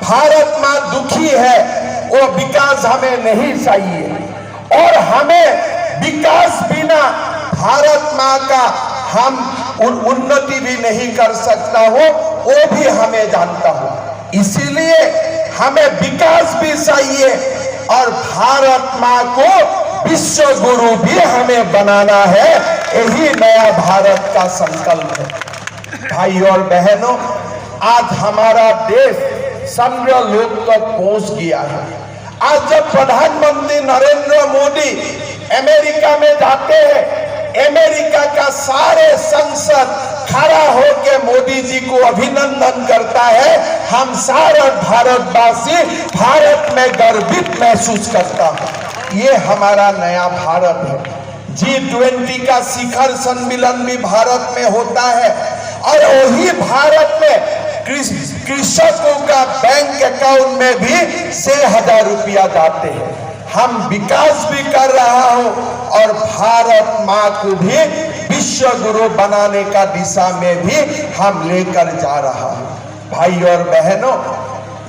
भारत माँ दुखी है, वो विकास हमें नहीं चाहिए। और हमें विकास बिना भारत माँ का हम उन्नति भी नहीं कर सकता हो, वो भी हमें जानता हूं। इसीलिए हमें विकास भी चाहिए और भारत माँ को विश्व गुरु भी हमें बनाना है। यही नया भारत का संकल्प है। भाई और बहनों, आज हमारा देश चंद्र लोक तक पहुंच गया है। आज जब प्रधानमंत्री नरेंद्र मोदी अमेरिका में जाते हैं, अमेरिका का सारे संसद खड़ा होकर मोदी जी को अभिनंदन करता है। हम सारे भारतवासी भारत में गर्वित महसूस करता हूं। ये हमारा नया भारत है। G20 का शिखर सम्मेलन भी भारत में होता है और वही भारत में कृषकों का बैंक अकाउंट में भी 6,000 रुपया जाते हैं। हम विकास भी कर रहा हूं और भारत माँ को भी विश्व गुरु बनाने का दिशा में भी हम लेकर जा रहा हूं। भाई और बहनों,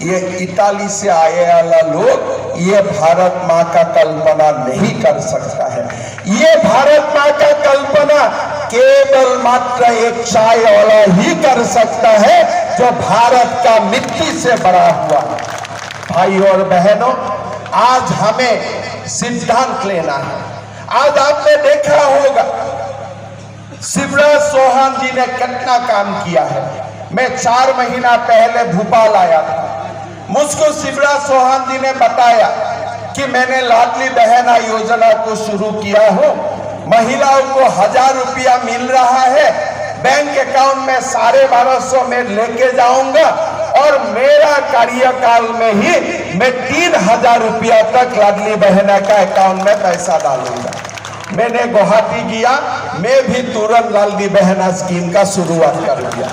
ये इटाली से आए वाला लोग ये भारत माँ का कल्पना नहीं कर सकता है। ये भारत माँ का कल्पना केवल मात्र एक चाय वाला ही कर सकता है जो भारत का मिट्टी से बना हुआ। भाई और बहनों, आज हमें सिद्धांत लेना है। आज आपने देखा होगा शिवराज चौहान जी ने कितना काम किया है। मैं 4 महीना पहले भोपाल आया था। मुझको शिवराज चौहान जी ने बताया कि मैंने लाडली बहना योजना को शुरू किया हो, महिलाओं को 1,000 रुपया मिल रहा है, बैंक अकाउंट में 1250 में लेके जाऊंगा और मेरा कार्यकाल में ही मैं 3,000 रुपया तक लाडली बहना का अकाउंट में पैसा डालूंगा। मैंने गुवाहाटी किया, मैं भी तुरंत लाडली बहना स्कीम का शुरुआत कर दिया।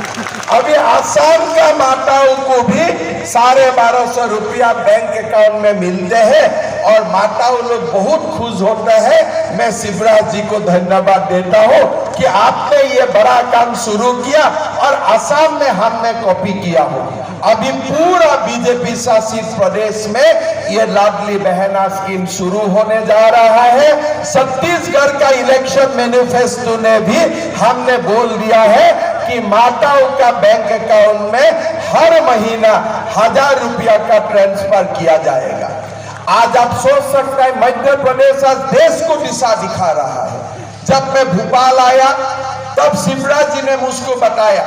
अभी आसाम का माताओं को भी 1250 रुपया बैंक अकाउंट में मिलते हैं और माताओं लोग बहुत खुश होते हैं। मैं शिवराज जी को धन्यवाद देता हूं कि आपने ये बड़ा काम शुरू किया और आसाम में हमने कॉपी किया हो। अभी पूरा बीजेपी शासित प्रदेश में ये लाडली बहना स्कीम शुरू होने जा रहा है। छत्तीसगढ़ का इलेक्शन मैनिफेस्टो ने भी हमने बोल दिया है कि माताओं का बैंक अकाउंट में हर महीना 1,000 रुपया का ट्रांसफर किया जाएगा। आज आप सोच सकते हैं मध्य प्रदेश आज देश को दिशा दिखा रहा है। जब मैं भोपाल आया तब शिवराज जी ने मुझको बताया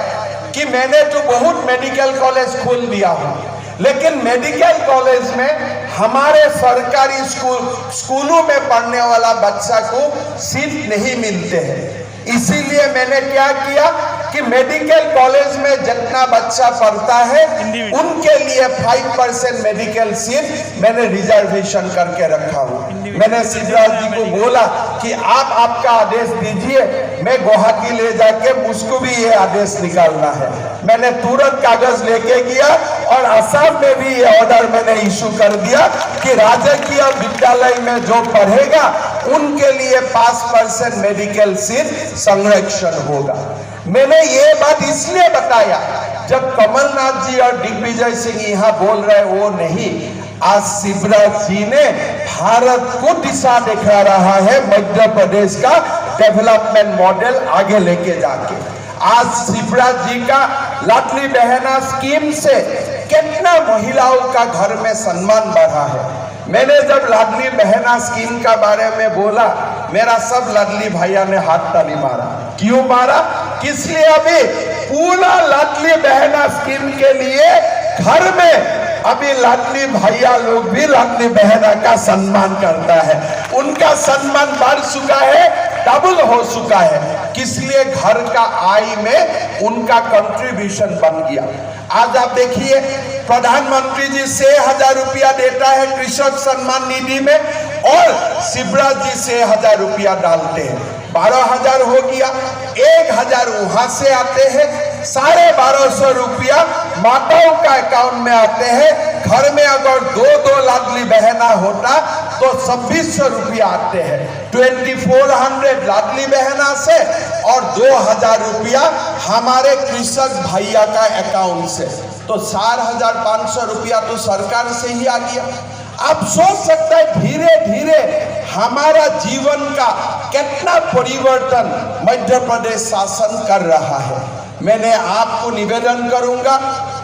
कि मैंने तो बहुत मेडिकल कॉलेज खोल दिया हूं, लेकिन मेडिकल कॉलेज में हमारे सरकारी स्कूलों में पढ़ने वाला बच्चा को सीट नहीं मिलते हैं। इसीलिए मैंने क्या किया कि मेडिकल कॉलेज में जितना बच्चा पढ़ता है उनके लिए 5% मेडिकल सीट मैंने रिजर्वेशन करके रखा हूँ। मैंने शिवराज जी को बोला कि आप आपका आदेश दीजिए, मैं गुवाहाटी ले जाके मुझको भी ये आदेश निकालना है। मैंने तुरंत कागज लेके गया और असम में भी ये ऑर्डर मैंने इशू कर दिया कि राजकीय विद्यालय में जो पढ़ेगा उनके लिए 5% मेडिकल सीट संरक्षण होगा। मैंने ये बात इसलिए बताया जब कमलनाथ जी और दिग्विजय सिंह यहाँ बोल रहे वो नहीं, आज शिवराज जी ने भारत को दिशा दिखा रहा है मध्य प्रदेश का डेवलपमेंट मॉडल आगे लेके जाके। आज शिवराज जी का लाडली बहना स्कीम से कितना महिलाओं का घर में सम्मान बढ़ा है। मैंने जब लाडली बहना स्कीम का बारे में बोला, मेरा सब लाडली भैया ने हाथ ताली मारा। क्यों मारा? किस लिए? अभी पूरा लाडली बहना स्कीम के लिए घर में अभी लाडली भैया लोग भी लाडली बहना का सम्मान करता है। उनका सम्मान बढ़ चुका है, डबल हो चुका है। किस लिए? घर का आय में उनका कंट्रीब्यूशन बन गया। आज आप देखिए प्रधानमंत्री जी 6,000 रुपया देता है कृषक सम्मान निधि में और शिवराज जी 6,000 रुपया डालते हैं, 12,000 हो गया। 1,000 वहां से आते हैं, 1250 रुपया माताओं का अकाउंट में आते हैं। घर में अगर 2 लाडली बहना होता तो 2,600 रुपया आते हैं। 2,400 लाडली बहना से और 2,000 रुपया हमारे कृषक भैया का अकाउंट से। तो 4,500 रुपया तो सरकार से ही आ गया। आप सोच सकते हैं धीरे धीरे हमारा जीवन का कितना परिवर्तन मध्य प्रदेश शासन कर रहा है। मैंने आपको निवेदन करूंगा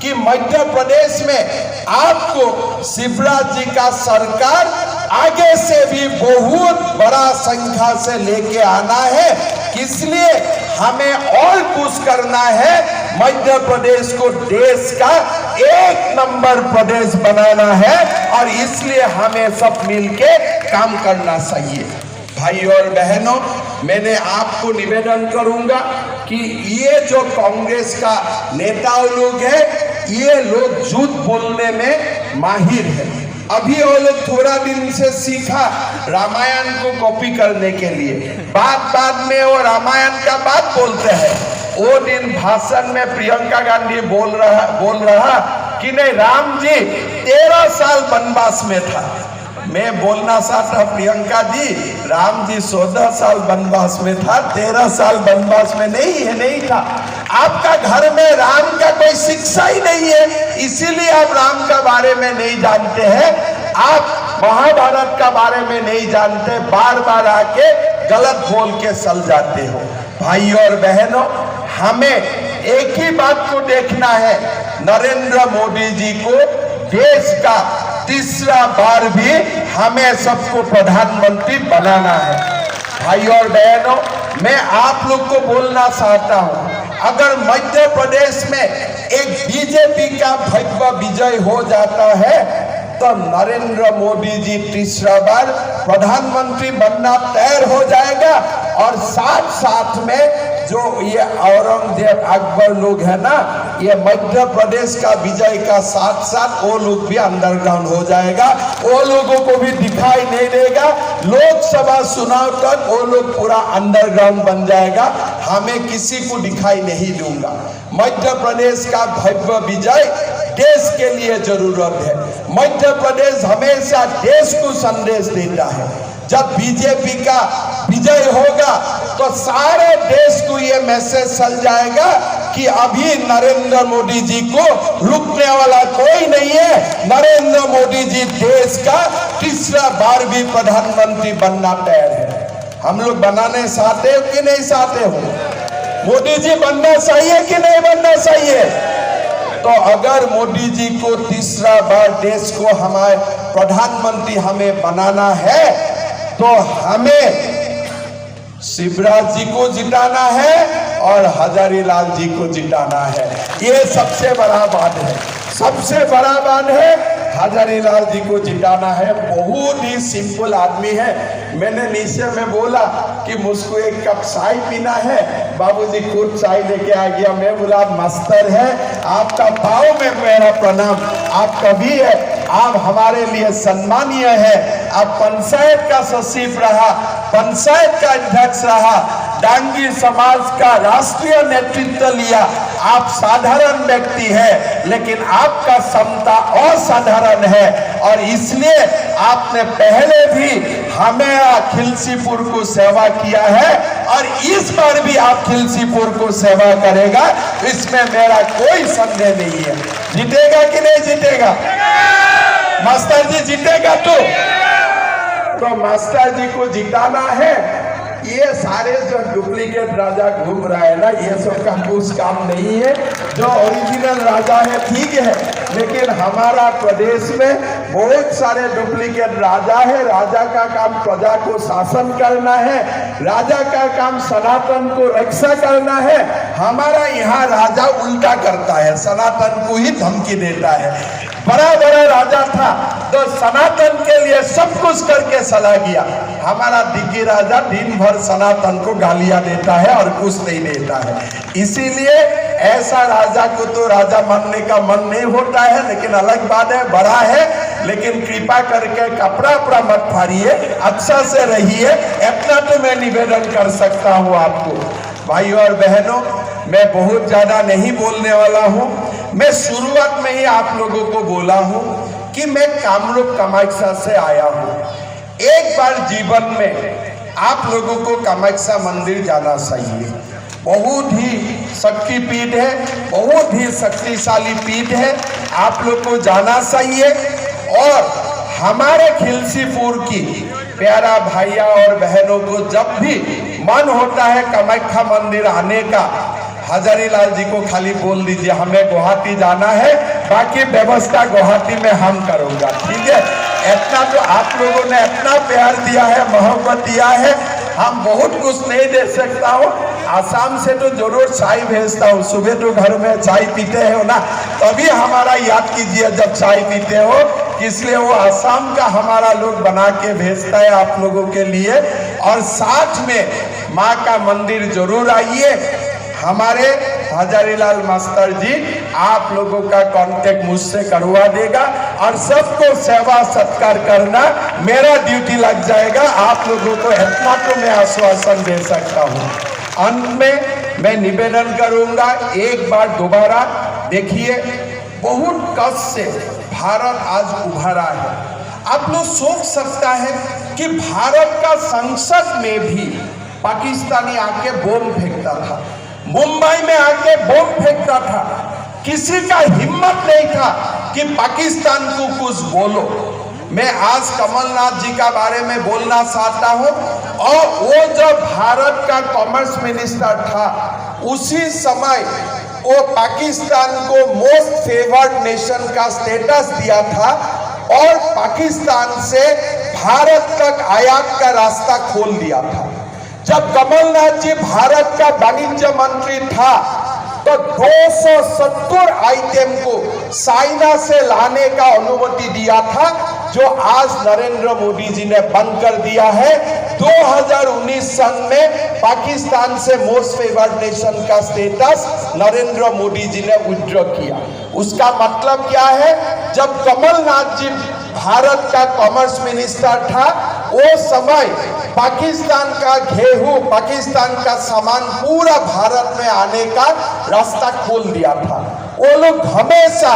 कि मध्य प्रदेश में आपको शिवराज जी का सरकार आगे से भी बहुत बड़ा संख्या से लेके आना है। इसलिए हमें और कुछ करना है, मध्य प्रदेश को देश का 1 नंबर प्रदेश बनाना है और इसलिए हमें सब मिलके काम करना चाहिए। भाई और बहनों, मैंने आपको निवेदन करूंगा कि ये जो कांग्रेस का नेता लोग हैं, ये लोग झूठ बोलने में माहिर है। अभी वो लोग थोड़ा दिन से सीखा रामायण को कॉपी करने के लिए, बात में वो रामायण का बात बोलते हैं। वो दिन भाषण में प्रियंका गांधी बोल रहा कि नहीं, राम जी 13 साल वनवास में था। मैं बोलना चाहता प्रियंका जी, राम जी 14 साल वनवास में था, 13 साल वनवास में नहीं था। आपका घर में राम का कोई शिक्षा ही नहीं है, इसीलिए आप राम का बारे में नहीं जानते हैं। आप महाभारत का बारे में नहीं जानते, बार बार आके गलत बोल के चल जाते हो। भाई और बहनों, हमें एक ही बात को देखना है, नरेंद्र मोदी जी को देश का तीसरा बार भी हमें सबको प्रधानमंत्री बनाना है। भाई और बहनों, मैं आप लोग को बोलना चाहता हूं, अगर मध्य प्रदेश में एक बीजेपी का भव्य विजय हो जाता है तो नरेंद्र मोदी जी तीसरा बार प्रधानमंत्री बनना तैयार हो जाएगा। और साथ साथ में जो ये औरंगजेब अकबर लोग है ना, ये मध्य प्रदेश का विजय का साथ साथ वो लोग भी अंडरग्राउंड हो जाएगा, वो लोगों को भी दिखाई नहीं देगा। लोकसभा चुनाव तक वो लोग पूरा अंडरग्राउंड बन जाएगा, हमें किसी को दिखाई नहीं दूंगा। मध्य प्रदेश का भव्य विजय देश के लिए जरूरत है। मध्य प्रदेश हमेशा देश को संदेश देता है। जब बीजेपी का विजय होगा तो सारे देश को ये मैसेज चल जाएगा कि अभी नरेंद्र मोदी जी को रुकने वाला कोई नहीं है। नरेंद्र मोदी जी देश का तीसरा बार भी प्रधानमंत्री बनना तैयार है। हम लोग बनाने चाहते हो कि नहीं चाहते हो? मोदी जी बनना चाहिए कि नहीं बनना चाहिए? तो अगर मोदी जी को तीसरा बार देश को हमारे प्रधानमंत्री हमें बनाना है तो हमें शिवराज जी को जिताना है और हजारीलाल जी को जिताना है। ये सबसे बड़ा बात है, सबसे बड़ा बात है। हजारीलाल जी को जिताना है। बहुत ही सिंपल आदमी है। मैंने नीचे में बोला कि मुझको एक कप चाय पीना है, बाबूजी खुद चाय लेके आ गया। मैं बोला मास्टर है, आपका पाँव में मेरा प्रणाम। आप कभी है, आप हमारे लिए सम्मानीय है। आप पंचायत का सचिव रहा, पंचायत का अध्यक्ष रहा, डांगी समाज का राष्ट्रीय नेतृत्व लिया। आप साधारण व्यक्ति है, लेकिन आपका क्षमता असाधारण है और इसलिए आपने पहले भी हमें खिलसीपुर को सेवा किया है और इस बार भी आप खिलसीपुर को सेवा करेगा, इसमें मेरा कोई संदेह नहीं है। जीतेगा कि नहीं जीतेगा? मास्टर जी जीतेगा तो मास्टर जी को जिताना है। ये सारे जो डुप्लीकेट राजा घूम रहा है ना, ये सब का कुछ काम नहीं है। जो ओरिजिनल राजा है ठीक है, लेकिन हमारा प्रदेश में बहुत सारे डुप्लीकेट राजा है। राजा का काम प्रजा को शासन करना है, राजा का काम सनातन को रक्षा करना है। हमारा यहाँ राजा उल्टा करता है, सनातन को ही धमकी देता है। बड़ा राजा था तो सनातन के लिए सब कुछ करके चला गया। हमारा दिग्गी राजा दिन भर सनातन को गालियां देता है और कुछ नहीं देता है। इसीलिए ऐसा राजा को तो राजा मानने का मन नहीं होता है, लेकिन अलग बात है, बड़ा है। लेकिन कृपा करके कपड़ा मत फाड़िए, अच्छा से रहिए, इतना तो मैं निवेदन कर सकता हूँ आपको। भाई और बहनों, मैं बहुत ज्यादा नहीं बोलने वाला हूँ। मैं शुरुआत में ही आप लोगों को बोला हूँ कि मैं कामरूप कामाख्या से आया हूँ। एक बार जीवन में आप लोगों को कामाख्या मंदिर जाना चाहिए। बहुत ही शक्तिपीठ है, बहुत ही शक्तिशाली पीठ है। आप लोग को जाना चाहिए। और हमारे खिलसीपुर की प्यारा भाइयों और बहनों को जब भी मन होता है कामाख्या मंदिर आने का, हजारीलाल जी को खाली बोल दीजिए हमें गुवाहाटी जाना है, बाकी व्यवस्था गुवाहाटी में हम करूँगा, ठीक है। इतना तो आप लोगों ने इतना प्यार दिया है, मोहब्बत दिया है, हम बहुत कुछ नहीं दे सकता हूँ। आसाम से तो जरूर चाय भेजता हूँ, सुबह तो घर में चाय पीते हो ना, तभी हमारा याद कीजिए जब चाय पीते हो, इसलिए वो आसाम का हमारा लोग बना के भेजता है आप लोगों के लिए। और साथ में माँ का मंदिर जरूर आइए। हमारे हजारीलाल मास्टर जी आप लोगों का कांटेक्ट मुझसे करवा देगा और सबको सेवा सत्कार करना मेरा ड्यूटी लग जाएगा। आप लोगों को इतना तो मैं आश्वासन दे सकता हूँ। अंत में मैं निवेदन करूंगा, एक बार दोबारा देखिए, बहुत कष्ट से भारत आज उभरा है। आप लोग सोच सकता है कि भारत का संसद में भी पाकिस्तानी आके बम फेंकता था, मुंबई में आके बम फेंकता था, किसी का हिम्मत नहीं था कि पाकिस्तान को कुछ बोलो। मैं आज कमलनाथ जी का बारे में बोलना चाहता हूं। और वो जब भारत का कॉमर्स मिनिस्टर था, उसी समय वो पाकिस्तान को मोस्ट फेवर्ड नेशन का स्टेटस दिया था और पाकिस्तान से भारत तक आयात का रास्ता खोल दिया था। जब कमलनाथ जी भारत का वाणिज्य मंत्री था तो 270 आइटम को चाइना से लाने का अनुमति दिया था, जो आज नरेंद्र मोदी जी ने बंद कर दिया है। 2019 सन में पाकिस्तान से मोस्ट फेवर्ड नेशन का स्टेटस नरेंद्र मोदी जी ने विड्रॉ किया। उसका मतलब क्या है, जब कमलनाथ जी भारत का कॉमर्स मिनिस्टर था, वो समय पाकिस्तान का गेहूं, पाकिस्तान का सामान पूरा भारत में आने का रास्ता खोल दिया था। वो लोग हमेशा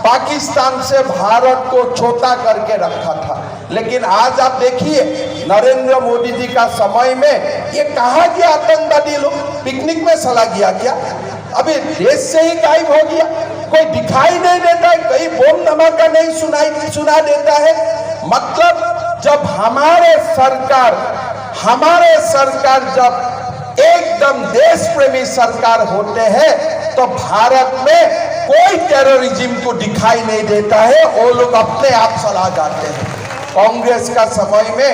पाकिस्तान से भारत को छोटा करके रखा था। लेकिन आज आप देखिए नरेंद्र मोदी जी का समय में ये कहा गया आतंकवादी लोग पिकनिक में चला गया क्या? अभी देश से ही गायब हो गया, कोई दिखाई नहीं देता है, कहीं बम धमाका नहीं सुना देता है। मतलब जब हमारे सरकार जब एकदम देश प्रेमी सरकार होते हैं तो भारत में कोई टेररिज्म को दिखाई नहीं देता है, वो लोग अपने आप चला जाते हैं। कांग्रेस का समय में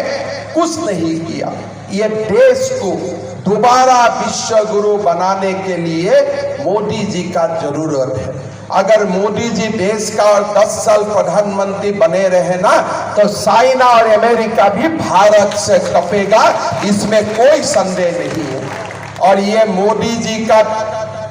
कुछ नहीं किया। ये देश को दोबारा विश्व गुरु बनाने के लिए मोदी जी का जरूरत है। अगर मोदी जी देश का और 10 साल प्रधानमंत्री बने रहे ना, तो चाइना और अमेरिका भी भारत से कपेगा, इसमें कोई संदेह नहीं है। और ये मोदी जी का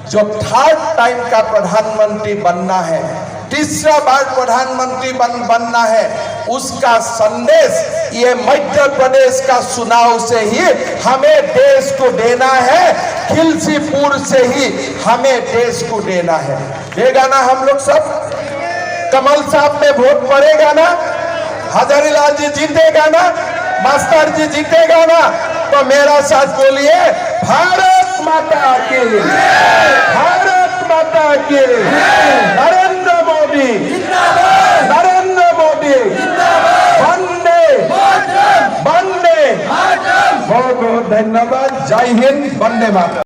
जो 3rd टाइम का प्रधानमंत्री बनना है, तीसरा बार प्रधानमंत्री बनना है, उसका संदेश ये मध्य प्रदेश का चुनाव से ही हमें देश को देना है, खिलसीपुर से ही हमें देश को देना है। देगा ना हम लोग सब? कमल साहब में वोट पड़ेगा ना? हजारीलाल जी जीतेगा ना? मास्टर जी जीतेगा ना? तो मेरा साथ बोलिए, भारत माता की, भारत माता की, नरेंद्र मोदी, नरेंद्र मोदी, वंदे वंदे। बहुत बहुत धन्यवाद। जय हिंद, वंदे मातरम।